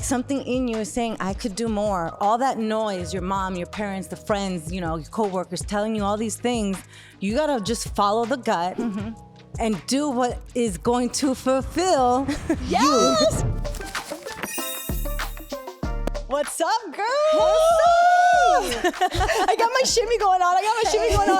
something in you is saying, I could do more. All that noise, your mom, your parents, the friends, you know, your coworkers telling you all these things, you gotta just follow the gut and do what is going to fulfill Yes! What's up, girl? I got my shimmy going on.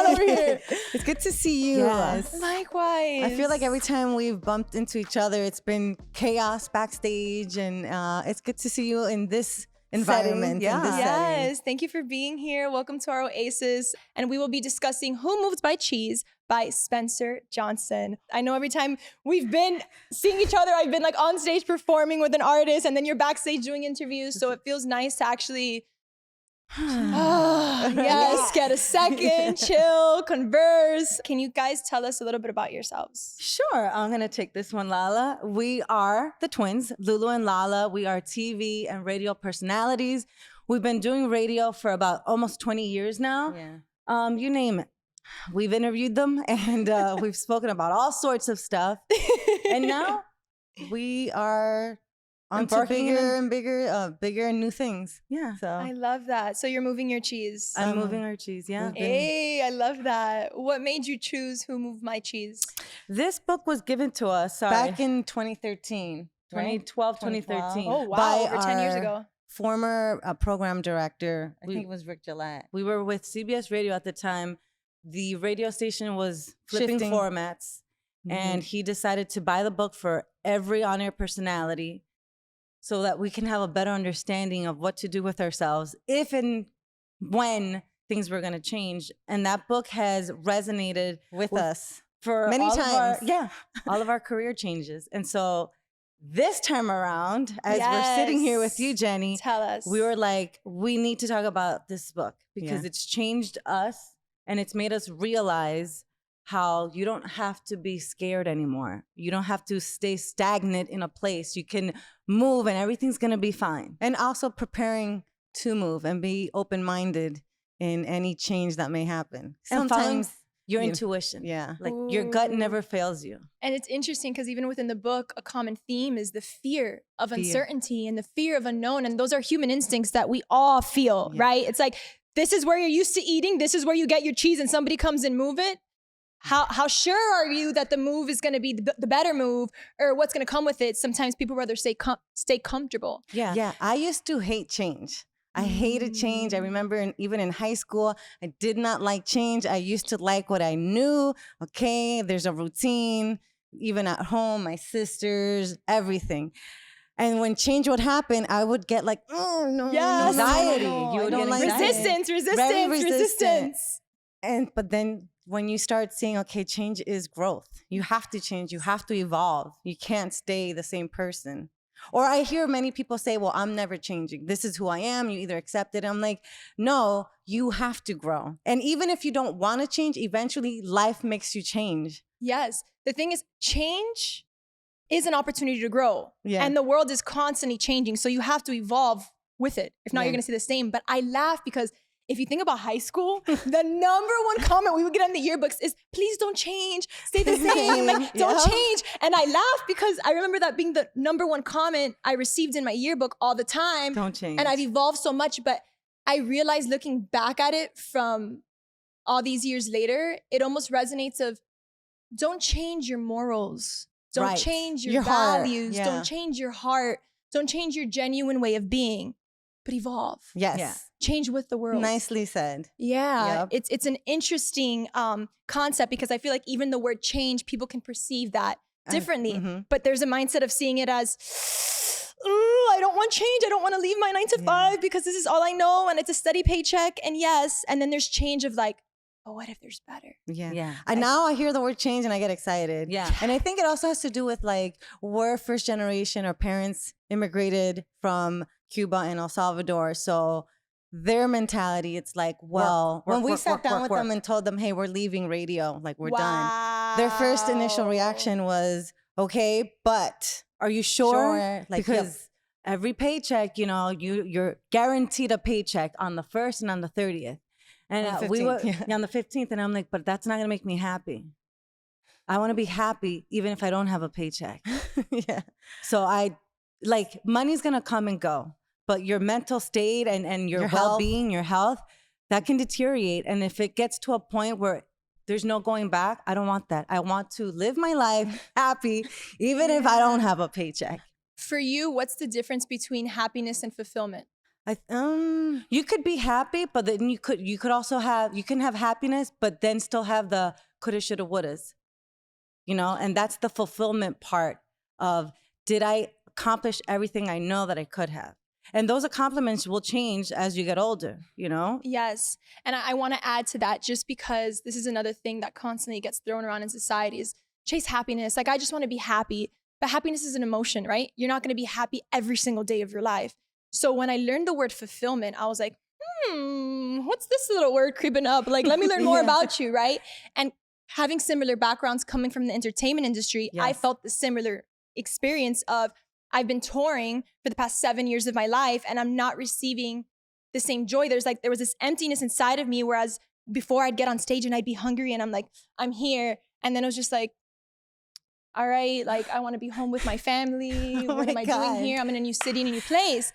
Over here. It's good to see you. Yes. Likewise. I feel like every time we've bumped into each other, it's been chaos backstage, and it's good to see you in this environment. Setting. In this Yes. setting. Thank you for being here. Welcome to our Oasis. And we will be discussing Who Moves by Cheese by Spencer Johnson. I know every time we've been seeing each other, I've been like on stage performing with an artist, and then you're backstage doing interviews. So it feels nice to actually get a second, chill, converse. Can you guys tell us a little bit about yourselves? Sure, I'm gonna take this one, Lala. We are the twins, Lulu and Lala. We are TV and radio personalities. We've been doing radio for about almost 20 years now. Yeah. You name it. We've interviewed them, and we've spoken about all sorts of stuff. And now we are on to bigger and bigger and new things. Yeah. So I love that. So you're moving your cheese. I'm moving our cheese. Yeah. Hey, I love that. What made you choose Who Moved My Cheese? This book was given to us back in 2013, 2012, 2013. Oh, wow. By over 10 years ago. Former program director. I think it was Rick Gillette. We were with CBS Radio at the time. The radio station was flipping formats, and he decided to buy the book for every on-air personality so that we can have a better understanding of what to do with ourselves if and when things were going to change. And that book has resonated with us for many times. All of our career changes. And so this time around, as we're sitting here with you, Jenny, tell us. We were like, we need to talk about this book because it's changed us. And it's made us realize how you don't have to be scared anymore. You don't have to stay stagnant in a place. You can move and everything's gonna be fine. And also preparing to move and be open-minded in any change that may happen. Sometimes your intuition. Yeah. Like your gut never fails you. And it's interesting because even within the book, a common theme is the fear of uncertainty and the fear of unknown. And those are human instincts that we all feel, right? It's like, this is where you're used to eating. This is where you get your cheese, and somebody comes and move it. How sure are you that the move is going to be the better move, or what's going to come with it? Sometimes people rather stay comfortable. Yeah. I used to hate change. I hated change. I remember even in high school, I did not like change. I used to like what I knew. Okay, there's a routine, even at home, my sisters, everything. And when change would happen, I would get like, oh no, anxiety. You would get Resistance. But then when you start seeing, okay, change is growth. You have to change. You have to evolve. You can't stay the same person. Or I hear many people say, well, I'm never changing. This is who I am. You either accept it. I'm like, no, you have to grow. And even if you don't want to change, eventually life makes you change. Yes. The thing is, change is an opportunity to grow. Yeah. And the world is constantly changing. So you have to evolve with it. If not, you're going to see the same. But I laugh because if you think about high school, the number one comment we would get on the yearbooks is, please don't change, stay the same, like, don't change. And I laugh because I remember that being the number one comment I received in my yearbook all the time. Don't change. And I've evolved so much, but I realized looking back at it from all these years later, it almost resonates of, don't change your morals. Don't change your values. Yeah. Don't change your heart. Don't change your genuine way of being, but evolve. Yes. Yeah. Change with the world. Nicely said. Yeah. Yep. It's an interesting concept because I feel like even the word change, people can perceive that differently. But there's a mindset of seeing it as, I don't want change. I don't want to leave my 9 to 5 because this is all I know and it's a steady paycheck. And and then there's change of like, oh, what if there's better? Yeah. And now I hear the word change and I get excited. Yeah. And I think it also has to do with like, we're first generation, our parents immigrated from Cuba and El Salvador. So their mentality, it's like, well, when we sat down with them and told them, hey, we're leaving radio, like we're done. Their first initial reaction was, okay, but are you sure? Like, because every paycheck, you're guaranteed a paycheck on the 1st and on the 30th. And we were on the 15th, and I'm like, but that's not gonna make me happy. I want to be happy even if I don't have a paycheck. So I like money's gonna come and go, but your mental state and your well-being, your health, that can deteriorate. And if it gets to a point where there's no going back, I don't want that. I want to live my life happy, even if I don't have a paycheck. For you, what's the difference between happiness and fulfillment? You could be happy, but then you could also have happiness, but then still have the coulda, shoulda, wouldas, you know? And that's the fulfillment part of, did I accomplish everything I know that I could have? And those accomplishments will change as you get older, you know? Yes. And I want to add to that, just because this is another thing that constantly gets thrown around in society, is chase happiness. Like, I just want to be happy. But happiness is an emotion, right? You're not going to be happy every single day of your life. So when I learned the word fulfillment, I was like, what's this little word creeping up? Like, let me learn more about you, right? And having similar backgrounds coming from the entertainment industry, I felt the similar experience of, I've been touring for the past 7 years of my life and I'm not receiving the same joy. There was this emptiness inside of me, whereas before I'd get on stage and I'd be hungry and I'm like, I'm here. And then it was just like, all right, like, I want to be home with my family. What am I doing here? I'm in a new city, in a new place.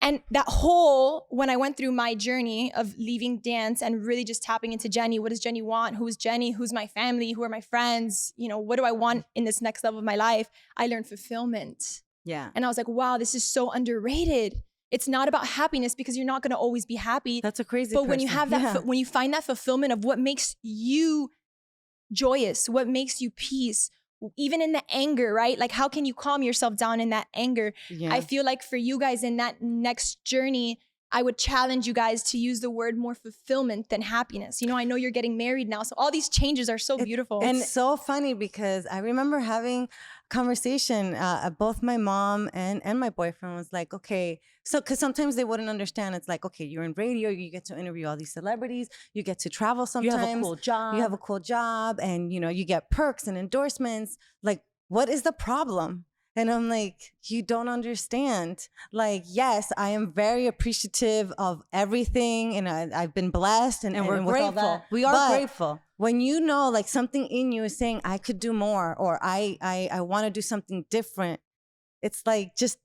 And that whole, when I went through my journey of leaving dance and really just tapping into Jenny, what does Jenny want? Who is Jenny? Who's my family? Who are my friends? You know, what do I want in this next level of my life? I learned fulfillment. Yeah. And I was like, wow, this is so underrated. It's not about happiness, because you're not going to always be happy. That's a crazy But person. when you have that, when you find that fulfillment of what makes you joyous, what makes you peace, even in the anger, right? Like, how can you calm yourself down in that anger? Yeah. I feel like for you guys in that next journey, I would challenge you guys to use the word more fulfillment than happiness. You know, I know you're getting married now, so all these changes are so beautiful. And it's so funny, because I remember having a conversation, both my mom and my boyfriend was like, okay, so, because sometimes they wouldn't understand. It's like, okay, you're in radio, you get to interview all these celebrities, you get to travel sometimes. You have a cool job. And, you know, you get perks and endorsements. Like, what is the problem? And I'm like, you don't understand. Like, yes, I am very appreciative of everything, and I've been blessed, and we're grateful. We are grateful. When you know, like, something in you is saying, I could do more, or I want to do something different, it's like, just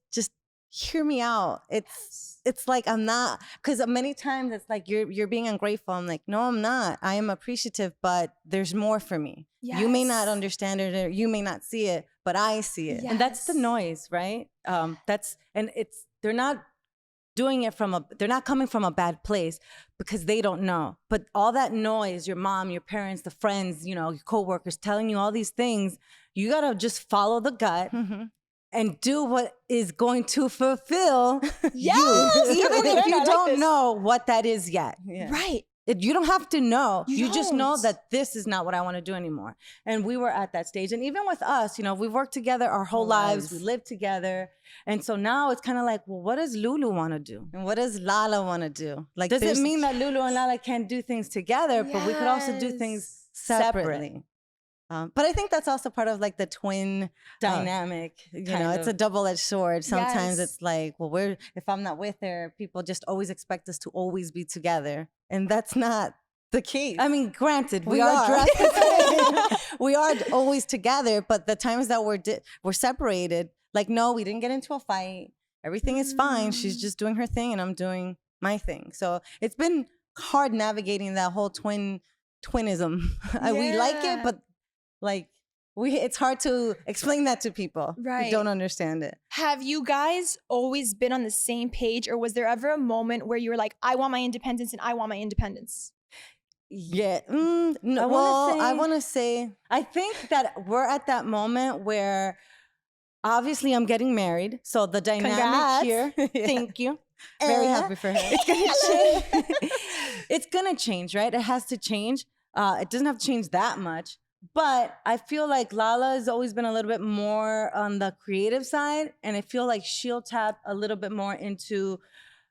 hear me out. It's like, I'm not, because many times it's like you're being ungrateful. I'm like, no, I'm not. I am appreciative, but there's more for me. Yes. You may not understand it, or you may not see it, but I see it. Yes. And that's the noise, right? They're not doing it they're not coming from a bad place, because they don't know. But all that noise, your mom, your parents, the friends, you know, your coworkers telling you all these things, you got to just follow the gut. Mm-hmm. And do what is going to fulfill you, even if you don't know what that is yet. Yeah. Right. You don't have to know. You just know that this is not what I want to do anymore. And we were at that stage. And even with us, you know, we've worked together our whole lives. We lived together. And so now it's kind of like, well, what does Lulu want to do? And what does Lala want to do? Like, does it mean that Lulu and Lala can't do things together, but we could also do things separately? But I think that's also part of, like, the twin dynamic. You know, it's a double-edged sword. Sometimes it's like, well, if I'm not with her, people just always expect us to always be together. And that's not the case. I mean, granted, we are dressed the same. We are always together, but the times that we're separated, like, no, we didn't get into a fight. Everything is fine. She's just doing her thing and I'm doing my thing. So it's been hard navigating that whole twinism. We like it, but like, it's hard to explain that to people who don't understand it. Have you guys always been on the same page, or was there ever a moment where you were like, I want my independence and I want my independence? Yeah. No, I want to say, I think that we're at that moment where obviously I'm getting married. So the dynamic here, thank you. Very happy for her. It's going to change. It's going to change, right? It has to change. It doesn't have to change that much. But I feel like Lala has always been a little bit more on the creative side. And I feel like she'll tap a little bit more into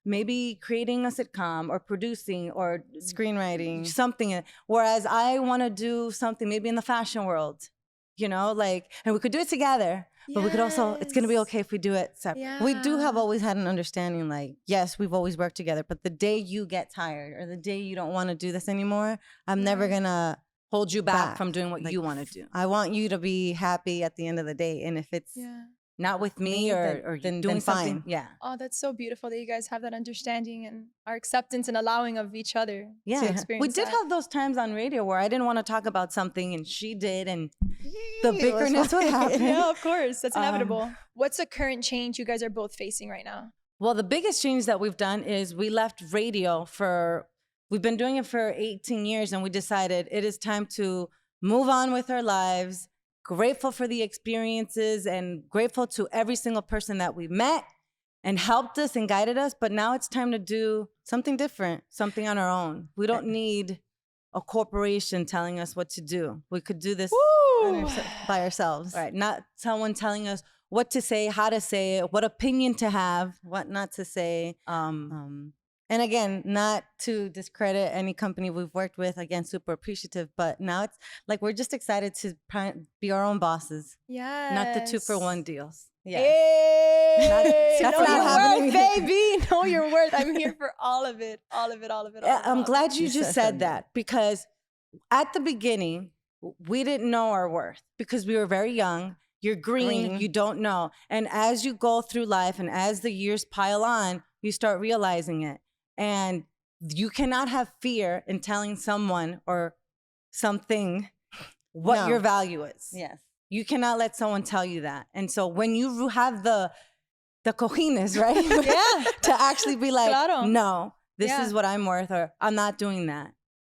maybe creating a sitcom or producing or screenwriting, something. Whereas I want to do something maybe in the fashion world, you know, like, and we could do it together. But we could also, it's going to be okay if we do it separate. Yeah. We do have always had an understanding, like, yes, we've always worked together. But the day you get tired or the day you don't want to do this anymore, I'm never going to hold you back from doing what you want to do. I want you to be happy at the end of the day. And if it's not with me, or doing something. Fine. Yeah. Oh, that's so beautiful that you guys have that understanding and our acceptance and allowing of each other to experience We did have those times on radio where I didn't want to talk about something and she did, and the bickerness would happen. Yeah, of course. That's inevitable. What's the current change you guys are both facing right now? Well, the biggest change that we've done is we left radio we've been doing it for 18 years, and we decided it is time to move on with our lives. Grateful for the experiences and grateful to every single person that we met and helped us and guided us. But now it's time to do something different, something on our own. We don't need a corporation telling us what to do. We could do this by ourselves. Right? Not someone telling us what to say, how to say it, what opinion to have, what not to say. And again, not to discredit any company we've worked with, again, super appreciative, but now it's like we're just excited to be our own bosses. Yeah. Not the 2-for-1 deals. Yeah. Hey, that's know not your happening. worth, baby. Know your worth. I'm here for all of it. All of it, all of it. I'm glad you just said that, because at the beginning, we didn't know our worth because we were very young. You're green, you don't know. And as you go through life and as the years pile on, you start realizing it. And you cannot have fear in telling someone or something what your value is. Yes. You cannot let someone tell you that. And so when you have the cojines, right? To actually be like, no, this is what I'm worth, or I'm not doing that.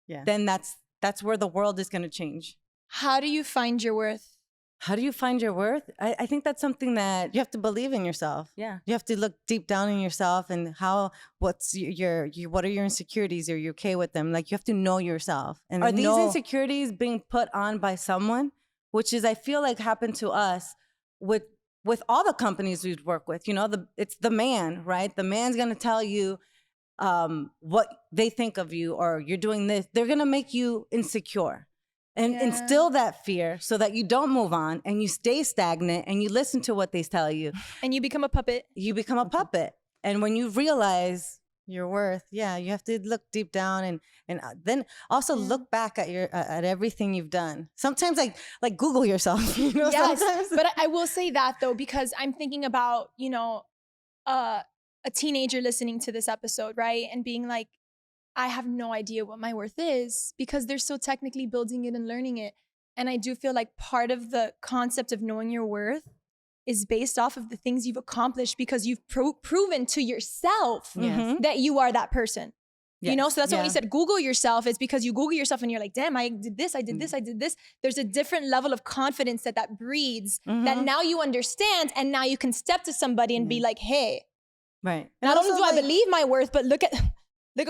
Yeah. Then that's where the world is going to change. How do you find your worth? How do you find your worth? I think that's something that you have to believe in yourself. Yeah. You have to look deep down in yourself and what are your insecurities? Are you okay with them? Like, you have to know yourself. And are these insecurities being put on by someone? Which is, I feel like, happened to us with all the companies we work with. You know, it's the man, right? The man's going to tell you what they think of you, or you're doing this. They're going to make you insecure. And instill that fear so that you don't move on and you stay stagnant and you listen to what they tell you. And you become a puppet. You become a puppet. And when you realize your worth, you have to look deep down and then also look back at everything you've done. Sometimes like Google yourself. You know, yes, sometimes. But I will say that though, because I'm thinking about, a teenager listening to this episode, right? And being like, I have no idea what my worth is, because they're still technically building it and learning it. And I do feel like part of the concept of knowing your worth is based off of the things you've accomplished, because you've proven to yourself that you are that person. Yes. You know, so that's why when you said Google yourself, it's because you Google yourself and you're like, damn, I did this, I did this, I did this. There's a different level of confidence that breeds that now you understand, and now you can step to somebody and be like, hey, right. Not only do I believe my worth, but look at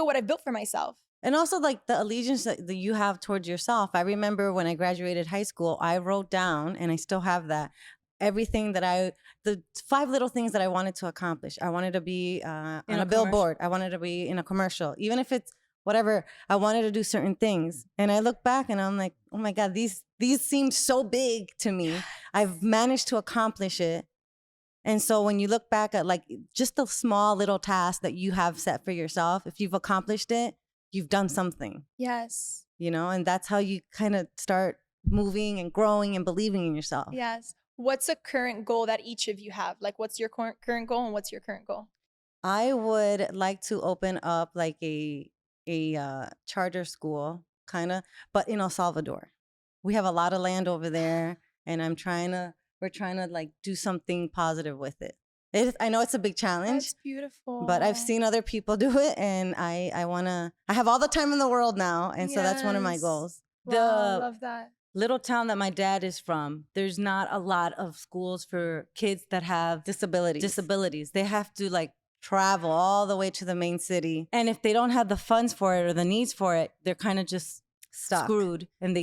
what I've built for myself. And also, like, the allegiance that you have towards yourself. I remember when I graduated high school, I wrote down, and I still have that, everything that the 5 little things that I wanted to accomplish. I wanted to be on a billboard. I wanted to be in a commercial. Even if it's whatever, I wanted to do certain things. And I look back and I'm like, oh my God, these seemed so big to me. I've managed to accomplish it. And so when you look back at, like, just the small little task that you have set for yourself, if you've accomplished it, you've done something. Yes. You know, and that's how you kind of start moving and growing and believing in yourself. Yes. What's a current goal that each of you have? Like, what's your current goal and what's your current goal? I would like to open up like a charter school, kind of, but in El Salvador. We have a lot of land over there, and we're trying to like do something positive with it. I know it's a big challenge. That's beautiful. But I've seen other people do it, and I have all the time in the world now. And so that's one of my goals. Wow, I love that. Little town that my dad is from, there's not a lot of schools for kids that have disabilities. They have to like travel all the way to the main city. And if they don't have the funds for it or the needs for it, they're kind of just screwed, and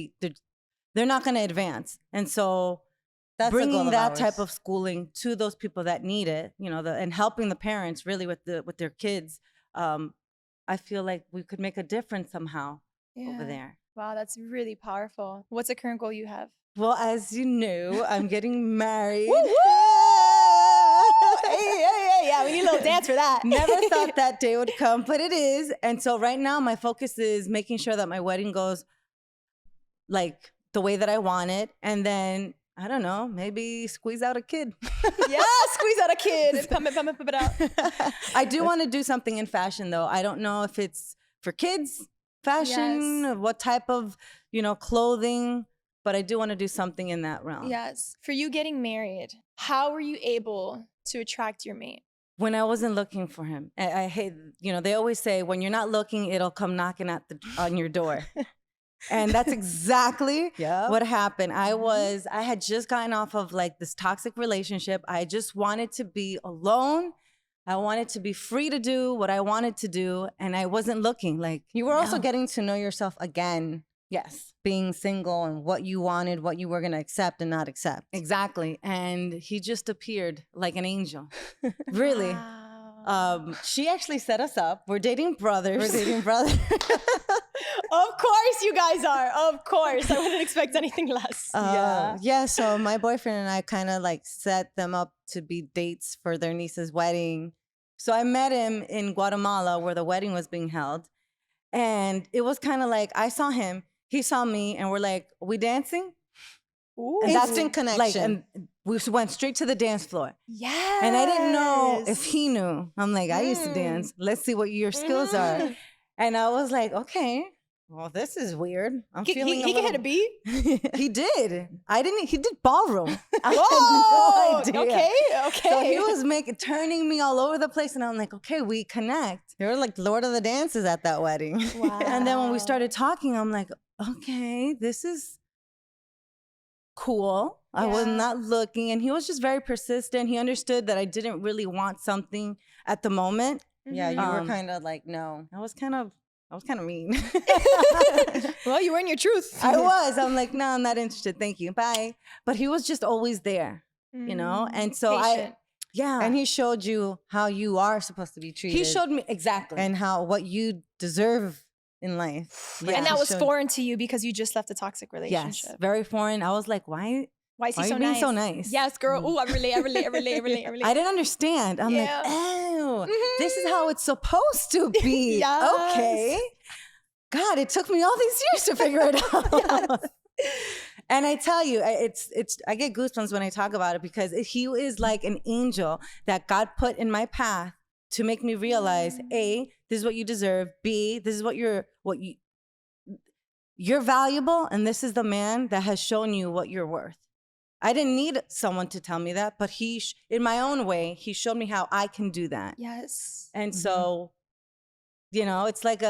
they're not going to advance. And so that's bringing that type of schooling to those people that need it, you know, and helping the parents really with their kids. I feel like we could make a difference somehow over there. Wow, that's really powerful. What's a current goal you have? Well, as you know, I'm getting married. Yeah, we need a little dance for that. Never thought that day would come, but it is. And so right now my focus is making sure that my wedding goes like the way that I want it. And then I don't know, maybe squeeze out a kid. Yeah, squeeze out a kid. Pump it out. I do want to do something in fashion, though. I don't know if it's for kids fashion, what type of, clothing, but I do want to do something in that realm. Yes. For you getting married, how were you able to attract your mate? When I wasn't looking for him. I hate, they always say when you're not looking, it'll come knocking on your door. And that's exactly what happened. I had just gotten off of like this toxic relationship. I just wanted to be alone. I wanted to be free to do what I wanted to do. And I wasn't looking. Like, you were also getting to know yourself again. Yes. Being single and what you wanted, what you were going to accept and not accept. Exactly. And he just appeared like an angel. Really. Wow. She actually set us up. We're dating brothers. Of course you guys are. Of course. I wouldn't expect anything less. Yeah. So my boyfriend and I kind of like set them up to be dates for their niece's wedding. So I met him in Guatemala where the wedding was being held. And it was kind of like, I saw him. He saw me, and we're like, we dancing? Ooh. Instant connection. Like, and we went straight to the dance floor. Yes. And I didn't know if he knew. I'm like, I used to dance. Let's see what your skills are. And I was like, okay, well, this is weird. I'm feeling he can hit a beat? He did. He did ballroom. Whoa! I had no idea. Okay. So he was turning me all over the place, and I'm like, okay, we connect. They were like Lord of the Dances at that wedding. Wow. And then when we started talking, I'm like, okay, this is cool. I was not looking, and he was just very persistent. He understood that I didn't really want something at the moment. Yeah, you were kind of like, no. I was kind of mean. Well, you were in your truth. I was. I'm like, no, I'm not interested. Thank you. Bye. But he was just always there, And so patient. And he showed you how you are supposed to be treated. He showed me exactly. And what you deserve in life. Yeah. And that was foreign to you because you just left a toxic relationship. Yes, very foreign. I was like, why is he so nice? Being so nice? Yes, girl. Ooh, I relate. I didn't understand. I'm like, oh, this is how it's supposed to be. Yes. Okay. God, it took me all these years to figure it out. And I tell you, I get goosebumps when I talk about it because he is like an angel that God put in my path to make me realize, A, this is what you deserve. B, this is what you're valuable, and this is the man that has shown you what you're worth. I didn't need someone to tell me that, but in my own way, he showed me how I can do that. Yes. And so, it's like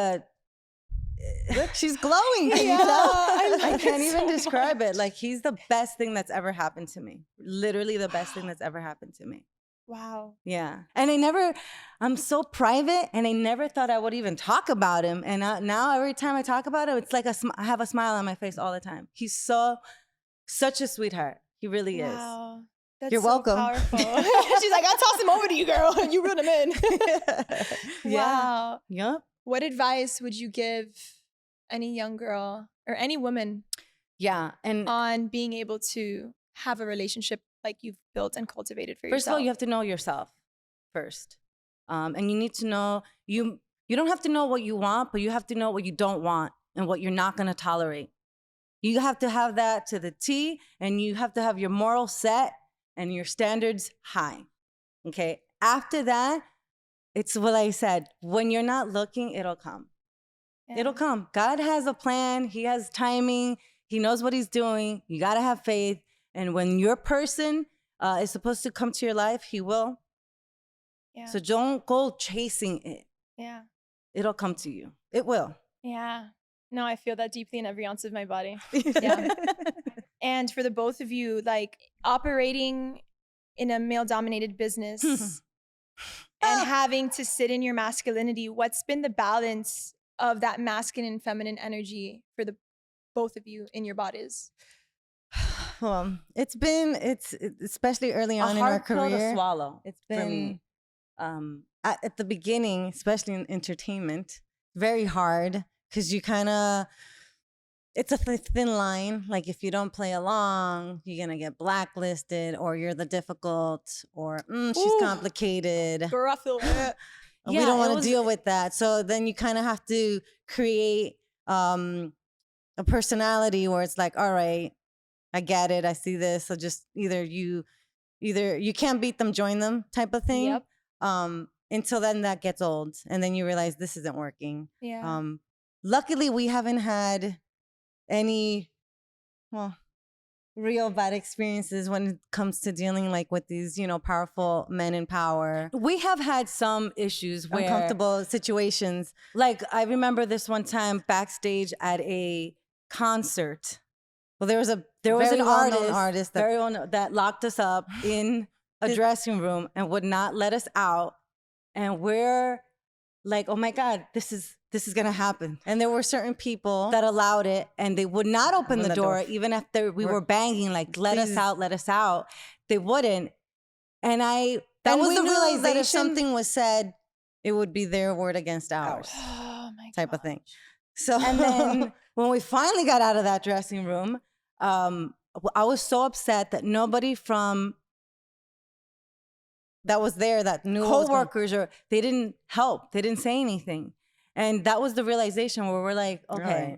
look, she's glowing. Yeah, I can't even describe it. Like, he's the best thing that's ever happened to me. Literally the best thing that's ever happened to me. Wow. Yeah. And I'm so private, and I never thought I would even talk about him. And now every time I talk about him, it's like I have a smile on my face all the time. He's such a sweetheart. He really is. Wow. That's You're welcome. Powerful. She's like, I'll toss him over to you, girl. You run him in. Wow. Yep. What advice would you give any young girl or any woman on being able to have a relationship like you've built and cultivated for yourself? First of all, you have to know yourself first. And you need to know, you don't have to know what you want, but you have to know what you don't want and what you're not going to tolerate. You have to have that to the T, and you have to have your morals set and your standards high. Okay? After that, it's what I said. When you're not looking, it'll come. Yeah. It'll come. God has a plan. He has timing. He knows what he's doing. You got to have faith. And when your person is supposed to come to your life, he will. Yeah. So don't go chasing it. Yeah. It'll come to you. It will. Yeah. No, I feel that deeply in every ounce of my body. Yeah. And for the both of you, like operating in a male-dominated business and having to sit in your masculinity, what's been the balance of that masculine and feminine energy for the both of you in your bodies? Well, it's especially early on in our career. A hard pill to swallow. It's been at the beginning, especially in entertainment, very hard because it's a thin line. Like if you don't play along, you're gonna get blacklisted, or you're the difficult, or she's complicated. Girl, I feel that. We don't want to deal with that. So then you kind of have to create a personality where it's like, all right, I get it. I see this. So just either you can't beat them, join them type of thing. Yep. Until then that gets old. And then you realize this isn't working. Yeah. Luckily we haven't had any, real bad experiences when it comes to dealing like with these, powerful men in power. We have had some issues where uncomfortable situations. Like I remember this one time backstage at a concert. Well, there was an artist that locked us up in a dressing room and would not let us out. And we're like, oh my God, this is gonna happen. And there were certain people that allowed it, and they would not open the door even after we were banging, like, let us out. They wouldn't. And that was the realization that if something was said, it would be their word against ours. Oh my God. Type of thing. So and then when we finally got out of that dressing room, I was so upset that nobody from that was there that knew coworkers they didn't help. They didn't say anything. And that was the realization where we're like, okay,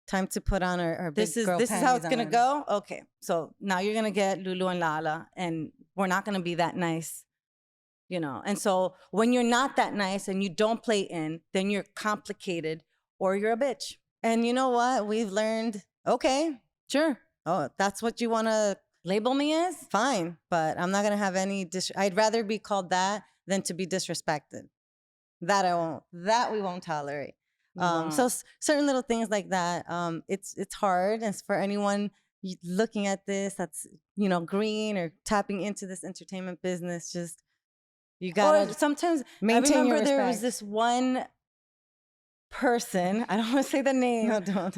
time to put on our this is how it's gonna go. Okay, so now you're gonna get Lulu and Lala, and we're not gonna be that nice, And so when you're not that nice and you don't play in, then you're complicated or you're a bitch. And you know what? We've learned. Okay, sure. Oh, that's what you want to label me as? Fine, but I'm not gonna have any. I'd rather be called that than to be disrespected. That I won't. That we won't tolerate. So certain little things like that. It's hard, and for anyone looking at this that's green or tapping into this entertainment business, just you gotta sometimes maintain I remember your there was this one person, I don't want to say the name,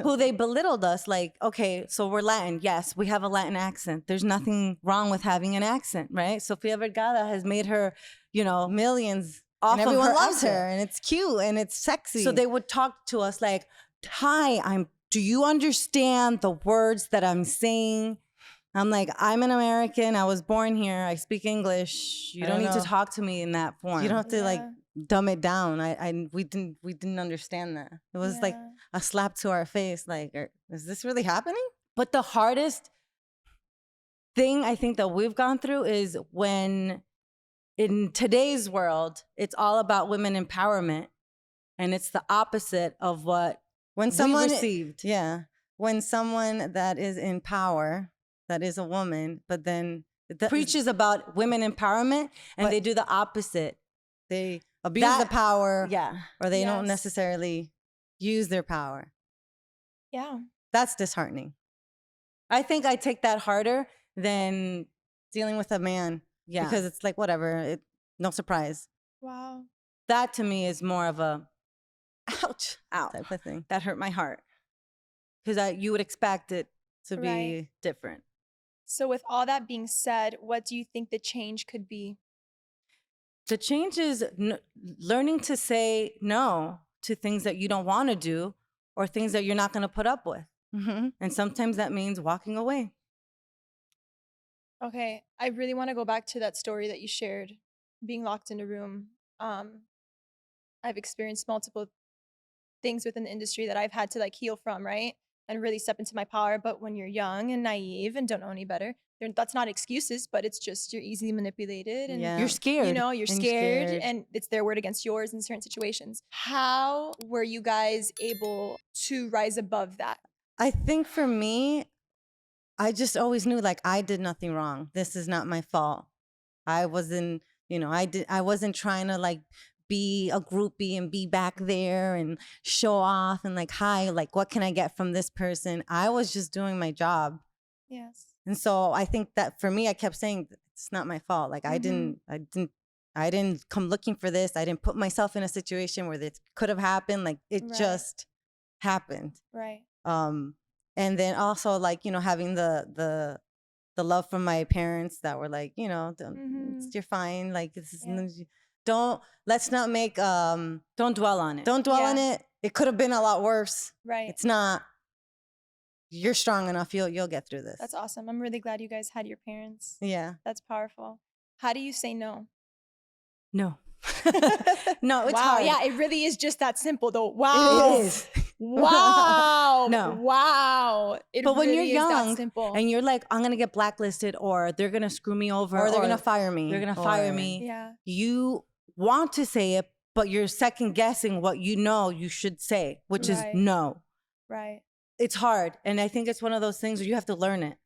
who they belittled us. Like, okay, so we're Latin. Yes, we have a Latin accent. There's nothing wrong with having an accent, right? Sofia Vergara has made her, millions. Off and everyone of her loves accent. her, and it's cute and it's sexy. So they would talk to us like, "Hi, do you understand the words that I'm saying?" I'm like, "I'm an American. I was born here. I speak English. You don't need to talk to me in that form. You don't have to like dumb it down." We didn't understand that. It was like a slap to our face. Like, is this really happening? But the hardest thing I think that we've gone through is when in today's world, it's all about women empowerment, and it's the opposite of what we received. Yeah. When someone that is in power, that is a woman, but then preaches about women empowerment, and they do the opposite. They abuse the power, or they don't Yes. necessarily use their power. Yeah. That's disheartening. I think I take that harder than dealing with a man. Yeah. Because it's like, whatever, no surprise. Wow. That to me is more of a ouch, ow type of thing. That hurt my heart. Because you would expect it to be different. So with all that being said, what do you think the change could be? The change is learning to say no to things that you don't want to do or things that you're not going to put up with. Mm-hmm. And sometimes that means walking away. Okay, I really want to go back to that story that you shared, being locked in a room. I've experienced multiple things within the industry that I've had to like heal from, right? And really step into my power. But when you're young and naive and don't know any better, that's not excuses, but it's just you're easily manipulated and you're scared. You're scared and it's their word against yours in certain situations. How were you guys able to rise above that? I think for me, I just always knew like I did nothing wrong. This is not my fault. I wasn't, I wasn't trying to like be a groupie and be back there and show off and like, hi, like what can I get from this person? I was just doing my job. Yes. And so I think that for me, I kept saying it's not my fault. Like I didn't come looking for this. I didn't put myself in a situation where this could have happened. Like it just happened. Right. And then also like, having the love from my parents that were like, you're fine. Like this is let's not make don't dwell on it. Don't dwell on it. It could have been a lot worse. Right. It's not. You're strong enough. You'll get through this. That's awesome. I'm really glad you guys had your parents. Yeah. That's powerful. How do you say no? No. No, it's wow. hard. Yeah, it really is just that simple though. Wow. It is. Wow. No. Wow. But when you're young simple. and you're like, I'm going to get blacklisted, or they're going to screw me over, or they're going to fire me. They're going to fire me. Yeah. You want to say it, but you're second guessing what you know you should say, which is no. Right. It's hard. And I think it's one of those things where you have to learn it.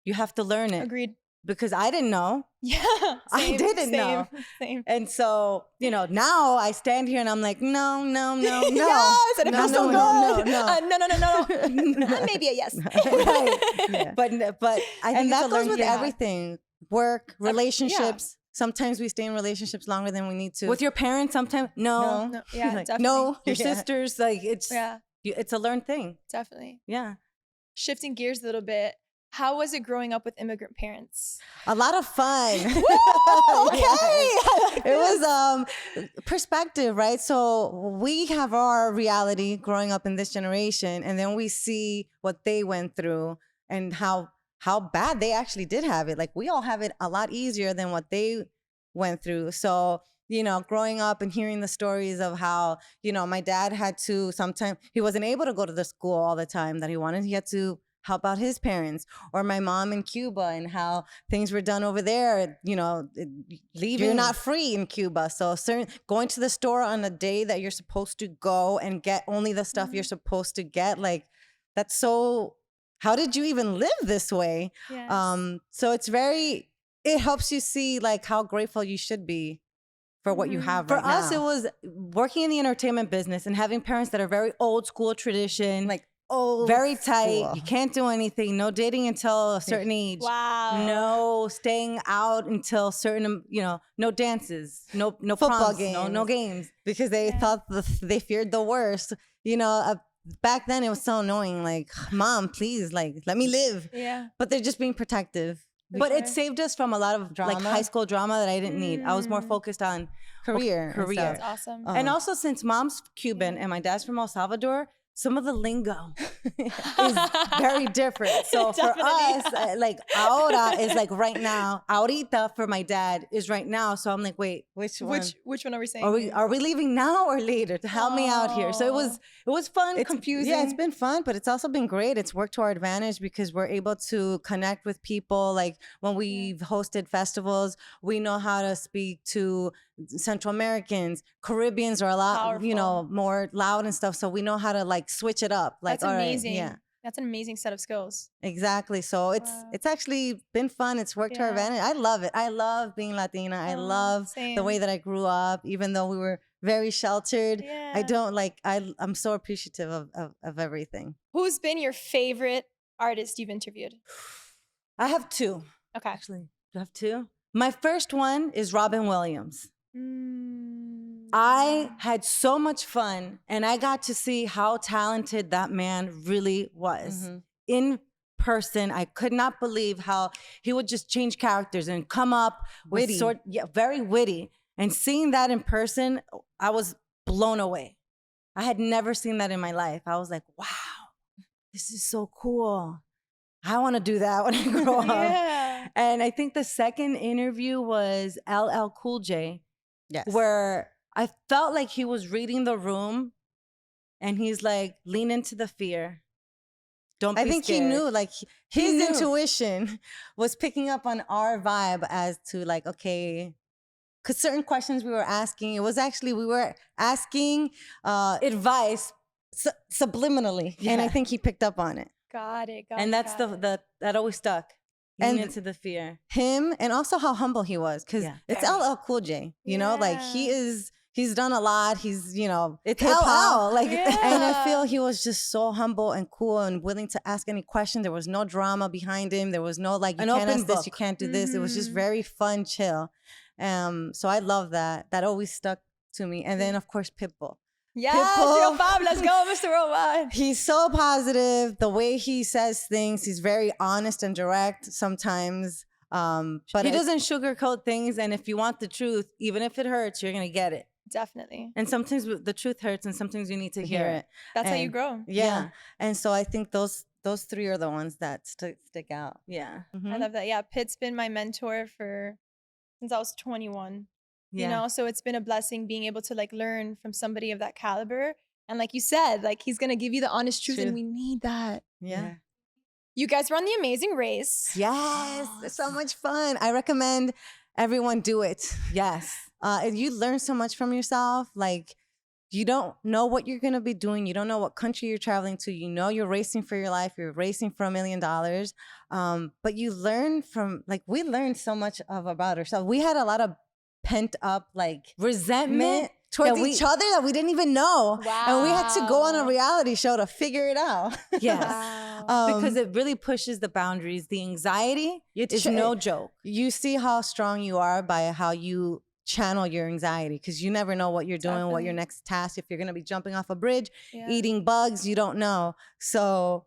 You have to learn it. Agreed. Because I didn't know. Yeah. I didn't know. Same. And so, you know, now I stand here and I'm like, no. Yes, and it feels so good. No. Maybe a yes. Right. Yeah. But I think and that goes with yeah. everything. Work, relationships. Sometimes we stay in relationships longer than we need to. With your parents, sometimes No. Yeah, like, definitely. no, your sisters, like it's a learned thing. Definitely. Yeah. Shifting gears a little bit. How was it growing up with immigrant parents? A lot of fun. Woo! Okay. It was perspective, right? So we have our reality growing up in this generation, and then we see what they went through and how bad they actually did have it. Like we all have it a lot easier than what they went through. So, you know, growing up and hearing the stories of how, you know, my dad had to sometimes, he wasn't able to go to the school all the time that he wanted. He had to help out his parents, or my mom in Cuba and how things were done over there. You know, leaving, you're not free in Cuba. So going to the store on a day that you're supposed to go and get only the stuff you're supposed to get, like that's so, how did you even live this way? Yes. So it helps you see like how grateful you should be for what you have right now. For us, it was working in the entertainment business and having parents that are very old school tradition, like very tight. You can't do anything. No dating until a certain age. Wow. No staying out until certain, you know, no dances, no football proms, games, no games, because they thought they feared the worst. You know, back then it was so annoying. Like, mom, please, like, let me live. Yeah. But they're just being protective. But it saved us from a lot of drama, like high school drama that I didn't need. I was more focused on career. That's awesome. And also, since mom's Cuban and my dad's from El Salvador, some of the lingo is very different. So for us, like ahora is like right now. Ahorita for my dad is right now. So I'm like, wait, which one? Which one are we saying? Are we leaving now or later to help me out here? So it was fun, confusing. Yeah, it's been fun, but it's also been great. It's worked to our advantage because we're able to connect with people. Like when we've hosted festivals, we know how to speak to Central Americans. Caribbeans are a lot, Powerful. you know, more loud and stuff. So we know how to like switch it up. Like, that's amazing. All right, yeah. That's an amazing set of skills. Exactly. So it's actually been fun. It's worked to our advantage. I love it. I love being Latina. I love the way that I grew up, even though we were very sheltered. Yeah. I don't like, I'm so appreciative of everything. Who's been your favorite artist you've interviewed? I have two. Okay. Actually, do I have two? My first one is Robin Williams. I had so much fun, and I got to see how talented that man really was. In person, I could not believe how he would just change characters and come up with very witty. And seeing that in person, I was blown away. I had never seen that in my life. I was like, wow, this is so cool. I want to do that when I grow up. And I think the second interview was LL Cool J. Yes. Where I felt like he was reading the room and he's like, lean into the fear. Don't be scared. He knew, like his intuition was picking up on our vibe as to like, okay, because certain questions we were asking, it was actually, we were asking advice subliminally. Yeah. And I think he picked up on it. Got it. And that's that always stuck. Lean into the fear. Him, and also how humble he was, because it's LL Cool J, you know, like he's done a lot. He's, you know, it's LL, like, and I feel he was just so humble and cool and willing to ask any question. There was no drama behind him. There was no like, you can't ask this, you can't do this. It was just very fun, chill. So I love that. That always stuck to me. And then of course, Pitbull. Yes, Yo Bob, let's go, Mr. Robot. He's so positive. The way he says things, he's very honest and direct sometimes. But he doesn't sugarcoat things. And if you want the truth, even if it hurts, you're going to get it. Definitely. And sometimes the truth hurts and sometimes you need to hear it. That's how you grow. Yeah. And so I think those three are the ones that stick out. Yeah. I love that. Yeah. Pitt's been my mentor since I was 21. You know, so it's been a blessing being able to like learn from somebody of that caliber And like you said, like he's going to give you the honest truth and we need that. Yeah. You guys were on The Amazing Race. Yes. It's so much fun. I recommend everyone do it. Yes. You learn so much from yourself. Like, you don't know what you're going to be doing. You don't know what country you're traveling to. You know you're racing for your life. You're racing for $1 million. But you learn from, like, we learned so much about ourselves. We had a lot of pent up, like, resentment towards each other that we didn't even know. Wow. And we had to go on a reality show to figure it out. Yes. Wow. Because it really pushes the boundaries. The anxiety is no joke. You see how strong you are by how you channel your anxiety, because you never know what you're doing, what your next task, if you're going to be jumping off a bridge, eating bugs, you don't know. So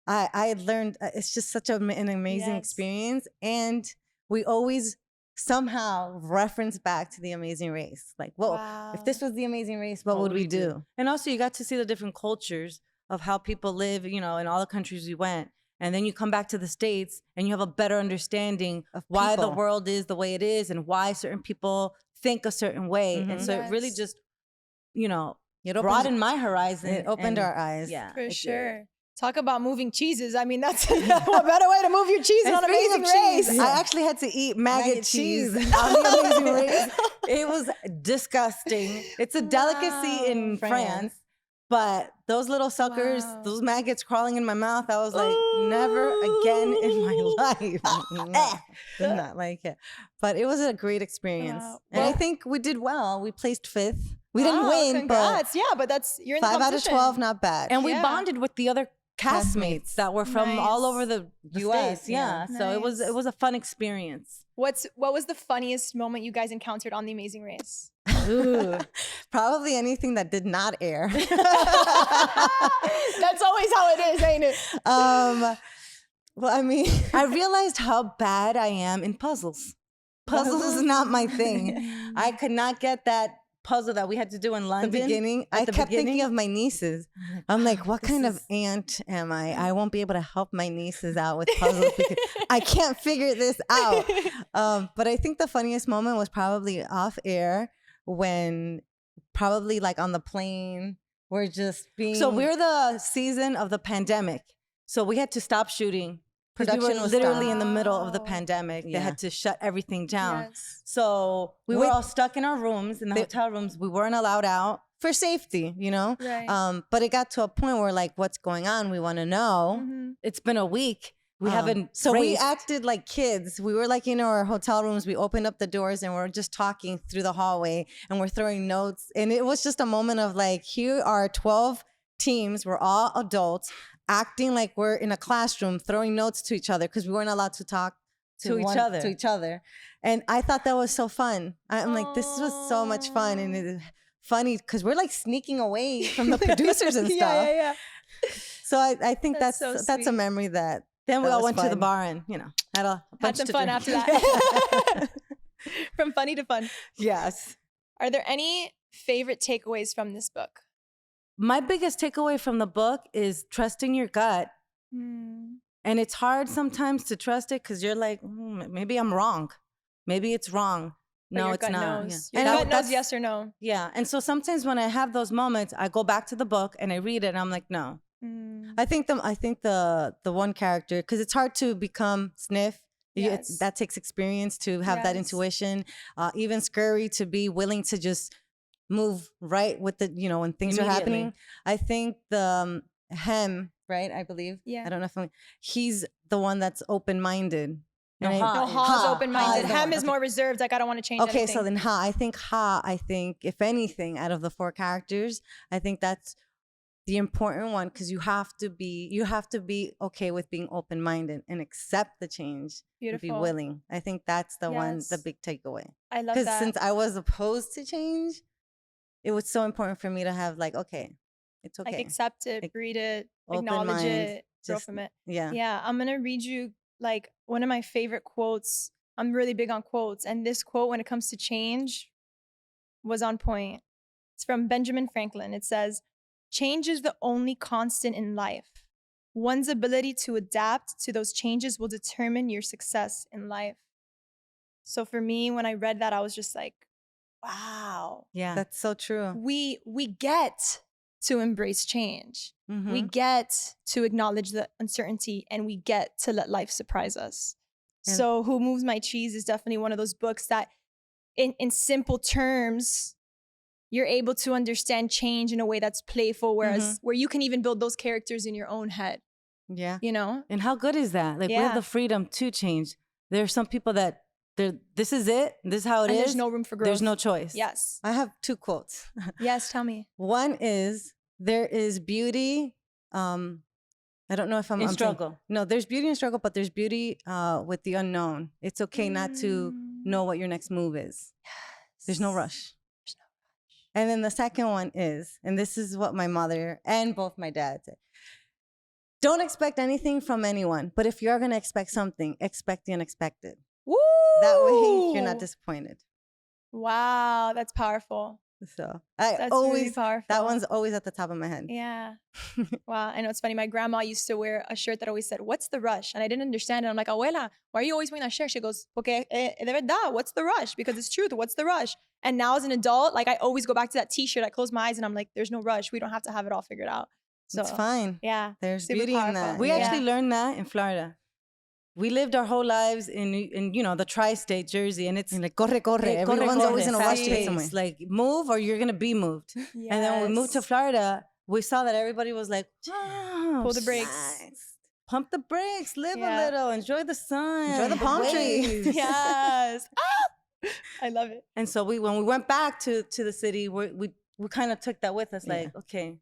I learned, it's just such an amazing experience. And we always somehow reference back to The Amazing Race. Like, well, if this was The Amazing Race, what would we do? And also you got to see the different cultures of how people live, you know, in all the countries we went. And then you come back to the States and you have a better understanding of why the world is the way it is and why certain people think a certain way. And so it really just, you know, broadened my horizon. It opened our eyes. Yeah. For sure. Talk about moving cheeses. I mean, that's a better way to move your cheese on Amazing Race. I actually had to eat maggot cheese on The Amazing Race. It was disgusting. It's a delicacy in France. But those little suckers, those maggots crawling in my mouth, I was like, never again in my life. Did not like it. But it was a great experience. And I think we did well. We placed 5th. We didn't win, congrats. But that's, you're in the 5 out of competition. 12, not bad. And we bonded with the other castmates that were from all over the US. States. So it was a fun experience. What was the funniest moment you guys encountered on The Amazing Race? Ooh, probably anything that did not air. That's always how it is, ain't it? Well, I mean, I realized how bad I am in puzzles. Puzzles is not my thing. I could not get that puzzle that we had to do in London. The beginning, I kept thinking of my nieces. I'm like, what kind of aunt am I? I won't be able to help my nieces out with puzzles because I can't figure this out. But I think the funniest moment was probably off air when probably like on the plane, we're just being... So we're the season of the pandemic. So we had to stop shooting. Production was literally in the middle of the pandemic. They had to shut everything down. So we were all stuck in our rooms, in the hotel rooms. We weren't allowed out for safety, you know? Right. But it got to a point where like, what's going on? We want to know. It's been a week. We haven't we acted like kids. We were like in our hotel rooms. We opened up the doors and we're just talking through the hallway and we're throwing notes. And it was just a moment of like, here are 12 teams. We're all adults acting like we're in a classroom, throwing notes to each other because we weren't allowed to talk to each other. And I thought that was so fun. I'm like, this was so much fun. And it's funny because we're like sneaking away from the producers and stuff. So I think that's a memory that... Then we all went to the bar and, you know, had some fun after that. From funny to fun. Yes. Are there any favorite takeaways from this book? My biggest takeaway from the book is trusting your gut. And it's hard sometimes to trust it because you're like, maybe I'm wrong. Maybe it's wrong. But no, your it's gut not. Knows. Your gut knows yes or no. Yeah. And so sometimes when I have those moments, I go back to the book and I read it and I'm like, no. I think the one character, because it's hard to become Sniff. That takes experience to have that intuition. Even Scurry to be willing to just move right with the, you know, when things are happening. I think the Hem, right? I believe. Yeah. I don't know if he's the one that's open-minded. No, Ha's open-minded. Hem is more reserved. Like, I don't want to change anything. So then I think if anything, out of the 4 characters, I think that's the important one, because you have to be okay with being open-minded and accept the change. Beautiful. And be willing. I think that's the one, the big takeaway. I love that. Because since I was opposed to change, it was so important for me to have like, okay, it's okay. Like, accept it, read it, acknowledge it, grow from it. Yeah. Yeah. I'm going to read you like one of my favorite quotes. I'm really big on quotes. And this quote, when it comes to change, was on point. It's from Benjamin Franklin. It says, "Change is the only constant in life. One's ability to adapt to those changes will determine your success in life." So for me, when I read that, I was just like, wow. Yeah. That's so true. We get to embrace change. We get to acknowledge the uncertainty, and we get to let life surprise us. So Who Moves My Cheese is definitely one of those books that in simple terms, you're able to understand change in a way that's playful, whereas where you can even build those characters in your own head. Yeah. You know? And how good is that? Like we have the freedom to change. There are some people that this is it. This is how it is. There's no room for growth. There's no choice. Yes. I have 2 quotes. Yes, tell me. One is, there is beauty. I don't know if I'm struggle. No, there's beauty in struggle, but there's beauty with the unknown. It's okay not to know what your next move is. Yes. There's no rush. There's no rush. And then the second one is, and this is what my mother and both my dad said, don't expect anything from anyone, but if you're going to expect something, expect the unexpected. Woo! That way you're not disappointed. Wow, that's powerful. So that's really powerful. That one's always at the top of my head. Yeah. Wow. I know it's funny. My grandma used to wear a shirt that always said, "What's the rush?" And I didn't understand it. I'm like, "Abuela, why are you always wearing that shirt?" She goes, "Porque de verdad, what's the rush?" Because it's truth. What's the rush? And now as an adult, like I always go back to that T-shirt. I close my eyes and I'm like, "There's no rush. We don't have to have it all figured out." So it's fine. Yeah. There's beauty in that. We actually learned that in Florida. We lived our whole lives in you know, the tri-state Jersey, and it's like corre. Everyone's always in a rush to get somewhere. Like move or you're gonna be moved. Yes. And then when we moved to Florida, we saw that everybody was like, wow, pull the brakes. Nice. Pump the brakes, live a little, enjoy the sun, enjoy the palm trees. Yes. I love it. And so when we went back to the city, we kind of took that with us, like, okay.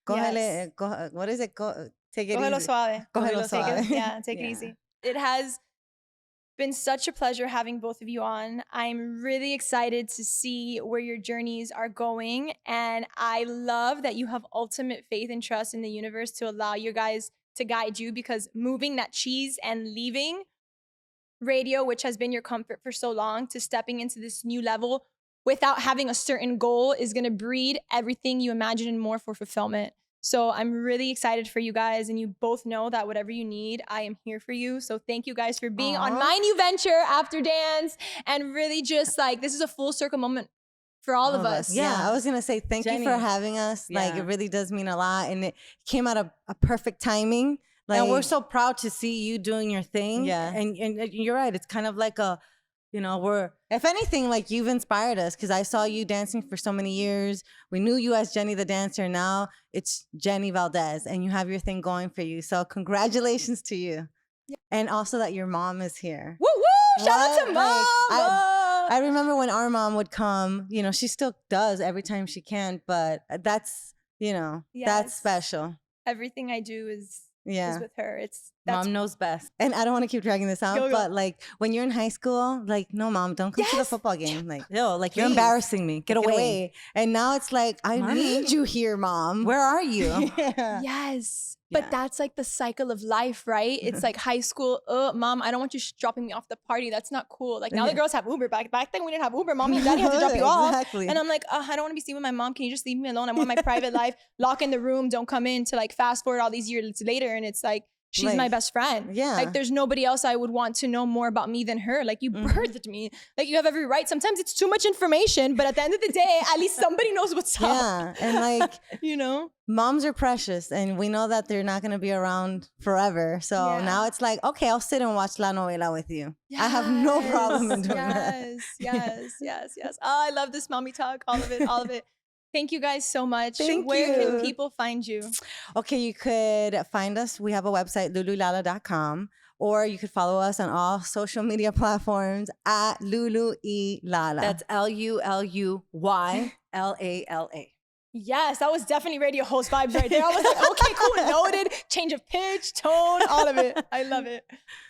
What is it? Take it easy. Suave. Suave. Take it easy. It has been such a pleasure having both of you on. I'm really excited to see where your journeys are going. And I love that you have ultimate faith and trust in the universe to allow you guys to guide you, because moving that cheese and leaving radio, which has been your comfort for so long, to stepping into this new level without having a certain goal is going to breed everything you imagine and more for fulfillment. So I'm really excited for you guys, and you both know that whatever you need, I am here for you. So thank you guys for being on my new venture, After Dance, and really just like, this is a full circle moment for all of us. Yeah, I was going to say thank you for having us. Like, it really does mean a lot, and it came out of a perfect timing. Like, and we're so proud to see you doing your thing. Yeah. And you're right. It's kind of like a, you know, if anything, like, you've inspired us, because I saw you dancing for so many years. We knew you as Jenny the dancer. Now it's Jenny Valdez, and you have your thing going for you. So congratulations to you. Yeah. And also that your mom is here. Woo woo! Shout out to mom! I remember when our mom would come, you know, she still does every time she can, but that's, you know, that's special. Everything I do is with her. Mom knows best. And I don't want to keep dragging this out, but like when you're in high school, like, no, mom, don't come to the football game. Like, yo, like, you're embarrassing me. Get away. And now it's like, I need you here, mom. Where are you? Yes. But that's like the cycle of life, right? It's like high school. Mom, I don't want you dropping me off the party. That's not cool. Like, now the girls have Uber. Back then we didn't have Uber. Mommy and daddy have to drop you off. And I'm like, I don't want to be seen with my mom. Can you just leave me alone? I want my private life. Lock in the room. Don't come in to like fast forward all these years later. And it's like, she's my best friend. Yeah. Like, there's nobody else I would want to know more about me than her. Like, you birthed me. Like, you have every right. Sometimes it's too much information, but at the end of the day, at least somebody knows what's up. Yeah. And like, you know, moms are precious, and we know that they're not going to be around forever. So now it's like, okay, I'll sit and watch La Novela with you. Yes. I have no problem in doing that. Yes. Oh, I love this mommy talk. All of it. Thank you guys so much. Where can people find you? Okay, you could find us. We have a website, lululala.com, or you could follow us on all social media platforms at Lulu y Lala. That's LULUYLALA. Yes, that was definitely radio host vibes right there. I was like, okay, cool, noted. Change of pitch, tone, all of it. I love it.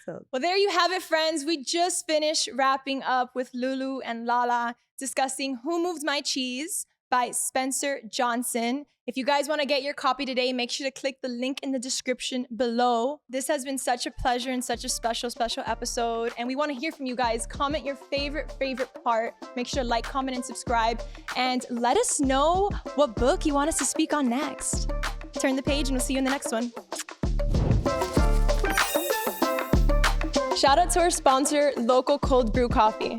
Well, there you have it, friends. We just finished wrapping up with Lulu and Lala discussing Who Moved My Cheese by Spencer Johnson. If you guys want to get your copy today, make sure to click the link in the description below. This has been such a pleasure and such a special episode. And we want to hear from you guys. Comment your favorite part. Make sure to like, comment, and subscribe. And let us know what book you want us to speak on next. Turn the page and we'll see you in the next one. Shout out to our sponsor, Local Cold Brew Coffee.